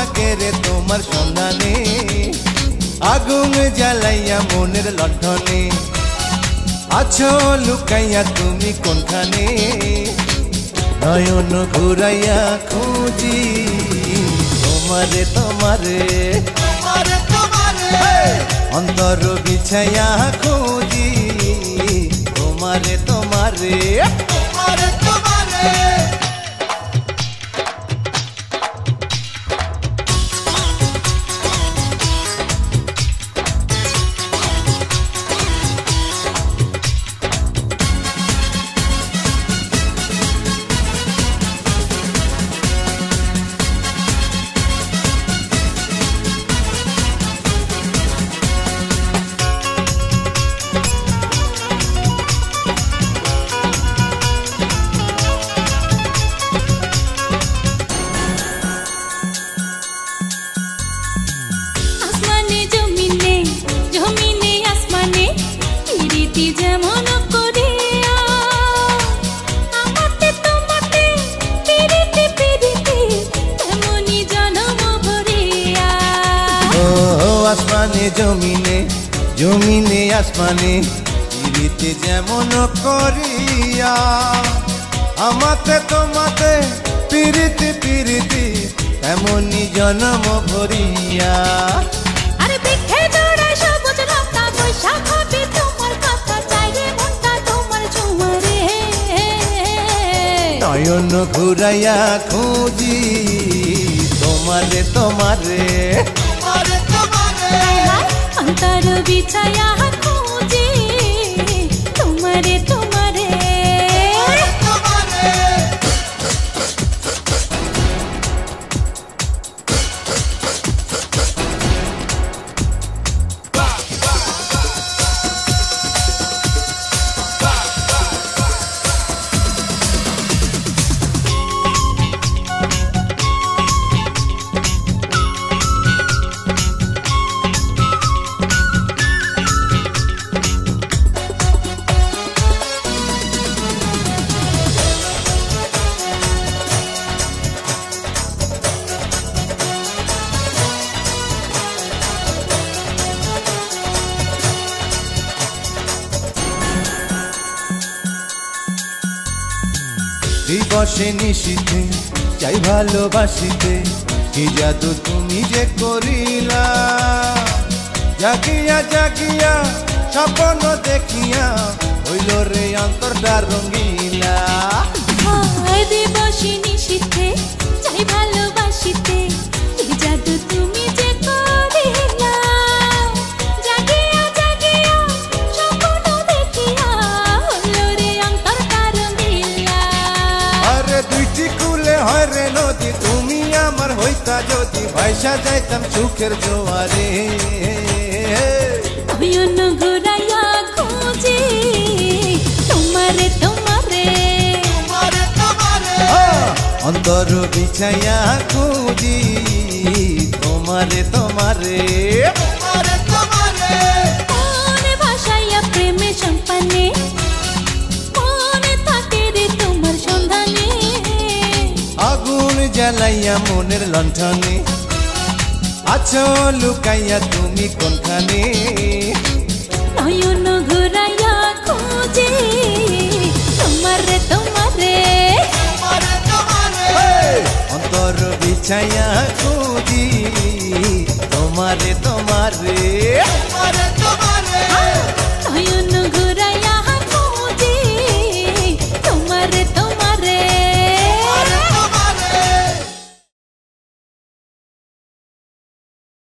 থাকে রে তোমার সন্ধানে, আগুন জ্বালাইয়া মনের লণ্ঠনে আছো লুকাইয়া তুমি কোনখানে। নয়ন ঘুরাইয়া খুঁজি তোমারে তোমারে, অন্তর বিছাইয়া খুঁজি তোমারে তোমারে। আসমানে জমিনে জমিনে আসমানে পিরিতি যেমন করিয়া, আমাতে তোমাতে পিরিতি পিরিতি তেমনি জন্ম ভরিয়া। আরে বৃক্ষে জোড়ায় সবুজ লতা বৈশাখ হবে তোমার কথা, চাইরে মনটা তোমার ঝুমারে। নয়ন ঘুরাইয়া খুঁজি তোমারে তোমারে, অন্তর বিছায়া খুঁজি তোমারে তোমারে। দিবসে নিশীথে চাই ভালোবাসিতে, কি জাদু তুমি যে করিলা। জাগিয়া জাগিয়া স্বপ্ন দেখিয়া হইল রে অন্তরটা রঙ্গিলা। দিবসে নিশীথে চাই ভালোবাসিতে, কি জাদু তুমি যে করিলা। জাগিয়া জাগিয়া স্বপ্ন দেখিয়া হইল রে অন্তরটা রঙ্গিলা। আরে দুইটি কুলে হয় রে নদী, তুমি আমার হইতা যদি ভাইসা যাইতাম সুখের জোয়ারে। নয়ন ঘুরাইয়া খুঁজি তোমারে তোমারে, অন্তর বিছাইয়া খুঁজি তোমারে তোমারে। মনে ভাসাইয়া প্রেমে সম্পানে, মনে থাকে রে তোমার সন্ধানে। আগুন জ্বালাইয়া মনের লণ্ঠনে আছো লুকাইয়া তুমি কোনখানে। নয়ন ঘুরাইয়া খুঁজি তোমারে তোমারে, অন্তর বিছাইয়া খুঁজি তোমারে তোমারে।